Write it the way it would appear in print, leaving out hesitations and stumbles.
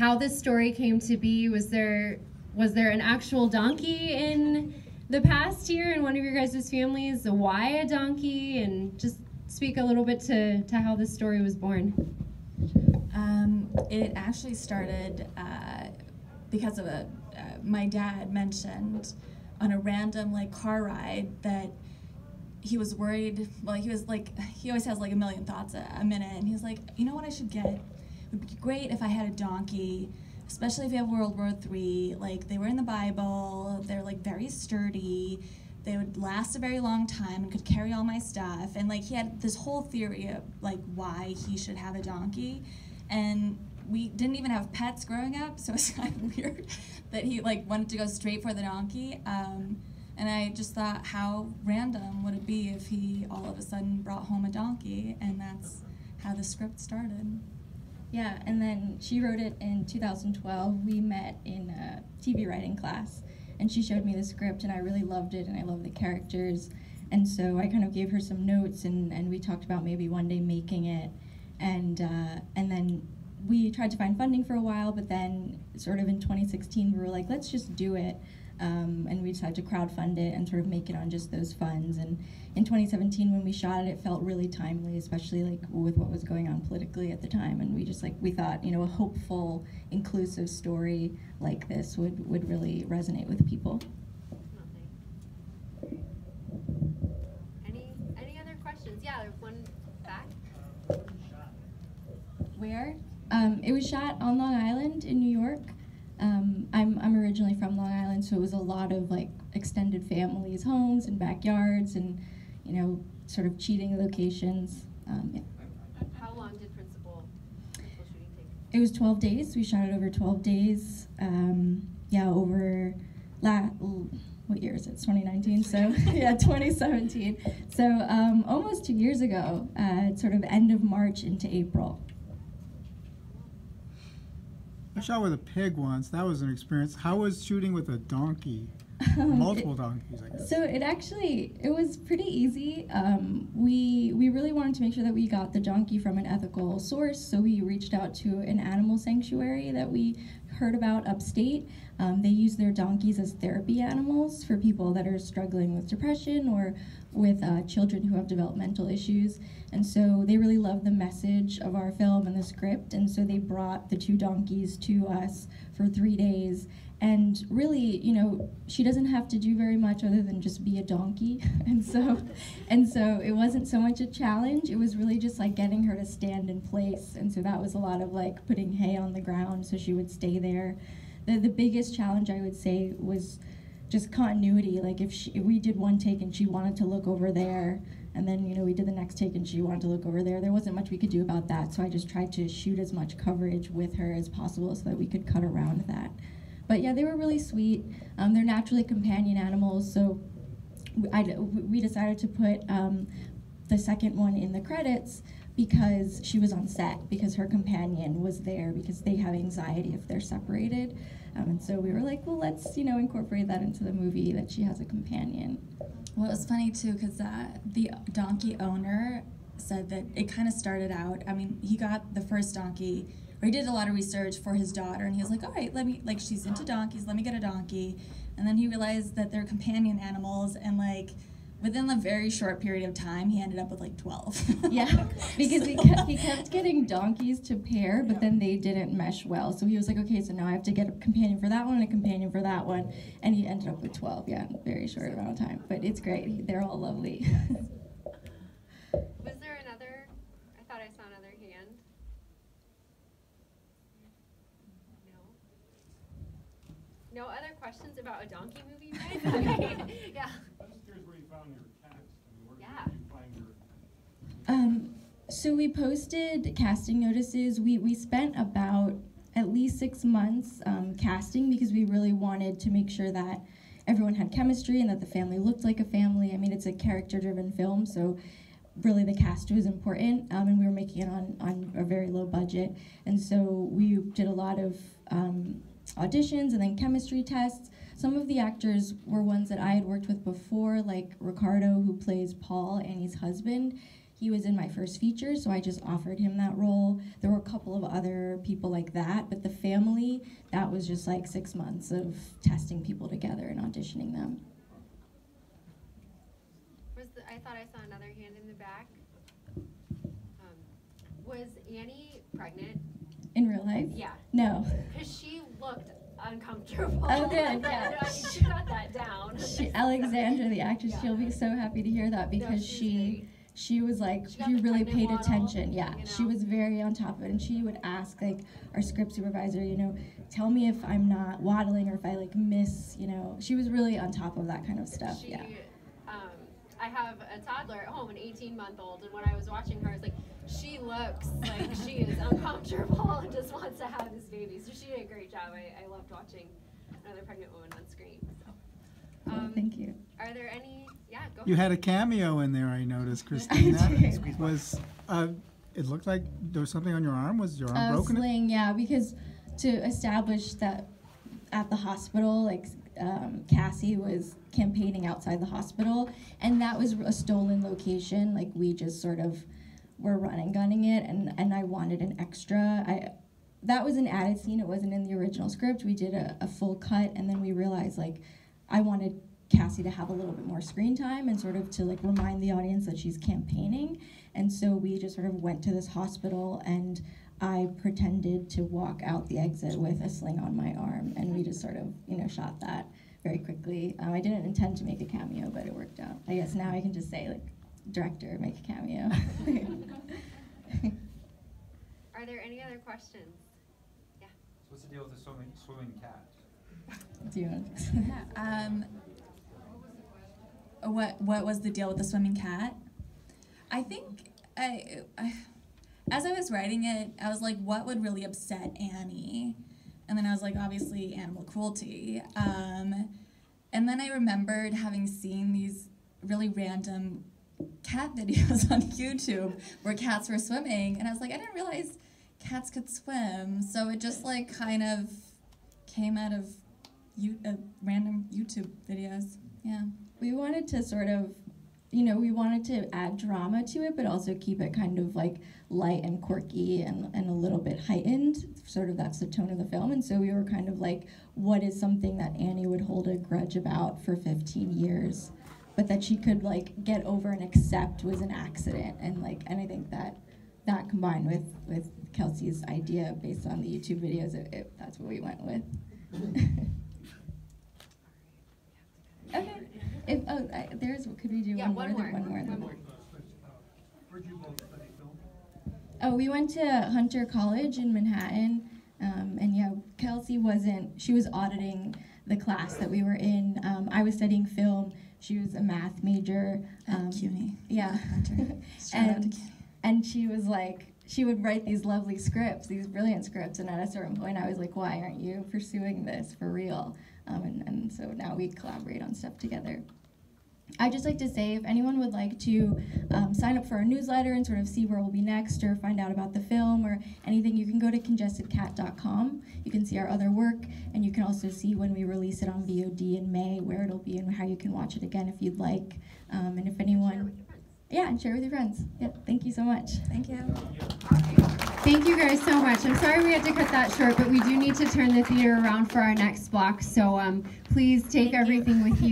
how this story came to be. Was there an actual donkey in the past here in one of your guys' families? Why a donkey? And just speak a little bit to how this story was born. It actually started because of my dad mentioned on a random car ride that he was worried. Well, he always has a million thoughts a minute, and he was like, you know what I should get? It would be great if I had a donkey, especially if you have World War III. They were in the Bible. They're very sturdy. They would last a very long time and could carry all my stuff. And he had this whole theory of why he should have a donkey. And we didn't even have pets growing up, so it's kind of weird that he wanted to go straight for the donkey. And I just thought, how random would it be if he all of a sudden brought home a donkey? And that's how the script started. Yeah, and then she wrote it in 2012. We met in a TV writing class, and she showed me the script, and I really loved it, and I loved the characters. And so I kind of gave her some notes, and we talked about maybe one day making it. And then we tried to find funding for a while, but then sort of in 2016, we were like, let's just do it. And we decided to crowdfund it and sort of make it on just those funds. And in 2017, when we shot it, it felt really timely, especially with what was going on politically at the time. And we just we thought, a hopeful, inclusive story like this would really resonate with people. Any other questions? Yeah, there's one back. Where? It was shot on Long Island in New York. I'm originally from Long Island, so it was a lot of extended families' homes and backyards, and sort of cheating locations. Yeah. How long did principal shooting take? It was 12 days. We shot it over 12 days. Over what year is it? It's 2019. So yeah, 2017. So almost 2 years ago. Sort of end of March into April. I shot with a pig once. That was an experience. How was shooting with a donkey? Multiple donkeys, I guess. So it was pretty easy. We really wanted to make sure that we got the donkey from an ethical source, so we reached out to an animal sanctuary that we heard about upstate. They use their donkeys as therapy animals for people that are struggling with depression or with children who have developmental issues. And so they really loved the message of our film and the script, and so they brought the 2 donkeys to us for 3 days. And really, she doesn't have to do very much other than just be a donkey. And so it wasn't so much a challenge. It was really just getting her to stand in place. And so that was a lot of putting hay on the ground so she would stay there. The biggest challenge, I would say, was just continuity. If we did one take and she wanted to look over there, and then we did the next take and she wanted to look over there wasn't much we could do about that. So I just tried to shoot as much coverage with her as possible so that we could cut around that. But yeah, they were really sweet. They're naturally companion animals, so we decided to put the second one in the credits because she was on set, because her companion was there, because they have anxiety if they're separated. And so we were like, well, let's incorporate that into the movie, that she has a companion. Well, it was funny too, because the donkey owner said that it kind of started out, he got the first donkey, or he did a lot of research for his daughter, and he was like, all right, she's into donkeys, let me get a donkey. And then he realized that they're companion animals, and within a very short period of time, he ended up with 12. Yeah, because he kept getting donkeys to pair, but then they didn't mesh well. So he was like, okay, so now I have to get a companion for that one and a companion for that one. And he ended up with 12, yeah, in a very short amount of time. But it's great. They're all lovely. Was there another? I thought I saw another hand. No other questions about a donkey movie, right? Okay. Yeah. I'm just curious where you found your cast. Where Yeah. did you find your... So we posted casting notices. We spent about at least 6 months casting, because we really wanted to make sure that everyone had chemistry and that the family looked like a family. It's a character-driven film, so really the cast was important, and we were making it on a very low budget. And so we did a lot of auditions and then chemistry tests. Some of the actors were ones that I had worked with before, like Ricardo, who plays Paul, Annie's husband. he was in my first feature, so I just offered him that role. There were a couple of other people like that, but the family, that was just like 6 months of testing people together and auditioning them. I thought I saw another hand in the back. Was Annie pregnant? In real life? Yeah. No. Because she looked uncomfortable. Oh, good, yeah. I mean, she got that down. Alexandra, the actress, Yeah. she'll be so happy to hear that because she was like, She got she the really pregnant paid model, attention. Yeah, you she know? was very on top of it, and she would ask like our script supervisor, you know, tell me if I'm not waddling or if I like miss, you know. She was really on top of that kind of stuff. Yeah. I have a toddler at home, an 18-month-old, and when I was watching her, I was like, she looks like she is uncomfortable and just wants to have this baby. So she did a great job. I loved watching another pregnant woman on screen. So, Well, thank you. Are there any? Yeah, go You ahead. had a cameo in there, I noticed, Christine. I did. That was, it looked like there was something on your arm. Was your arm broken? Sling, yeah, because to establish that at the hospital, like Cassie was campaigning outside the hospital, and that was a stolen location. Like we just sort of were gunning it, and I wanted an extra. That was an added scene. It wasn't in the original script. We did a full cut, and then we realized like I wanted Cassie to have a little bit more screen time and sort of to like remind the audience that she's campaigning. And so we just sort of went to this hospital, and I pretended to walk out the exit with a sling on my arm, and we just sort of, you know, shot that very quickly. I didn't intend to make a cameo, but it worked out. I guess now I can just say, like, director, make a cameo. Are there any other questions? Yeah. So what's the deal with the swimming cat? Do you want What was the deal with the swimming cat? I think as I was writing it, I was like, what would really upset Annie? And then I was like, obviously animal cruelty. And then I remembered having seen these really random cat videos on YouTube where cats were swimming, and I was like, I didn't realize cats could swim. So it just like kind of came out of random YouTube videos. Yeah. We wanted to sort of, you know, we wanted to add drama to it, but also keep it kind of like light and quirky and a little bit heightened. Sort of that's the tone of the film. And so we were kind of like, what is something that Annie would hold a grudge about for 15 years, but that she could like get over and accept was an accident. And I think that combined with Kelsey's idea based on the YouTube videos, that's what we went with. Okay. Could we do Yeah, one more? one more. Where'd you both study film? Oh, we went to Hunter College in Manhattan, and yeah, Kelsey she was auditing the class that we were in. I was studying film. She was a math major. CUNY. Yeah. Hunter. Shout out to CUNY. And she was like, she would write these lovely scripts, these brilliant scripts, and at a certain point I was like, why aren't you pursuing this for real? And so now we collaborate on stuff together. I'd just like to say, if anyone would like to sign up for our newsletter and sort of see where we'll be next or find out about the film or anything, you can go to congestedcat.com. You can see our other work, and you can also see when we release it on VOD in May, where it'll be and how you can watch it again if you'd like. And if anyone... Yeah, and share with your friends. Yep, thank you so much. Thank you. Thank you guys so much. I'm sorry we had to cut that short, but we do need to turn the theater around for our next block. So please take everything with you.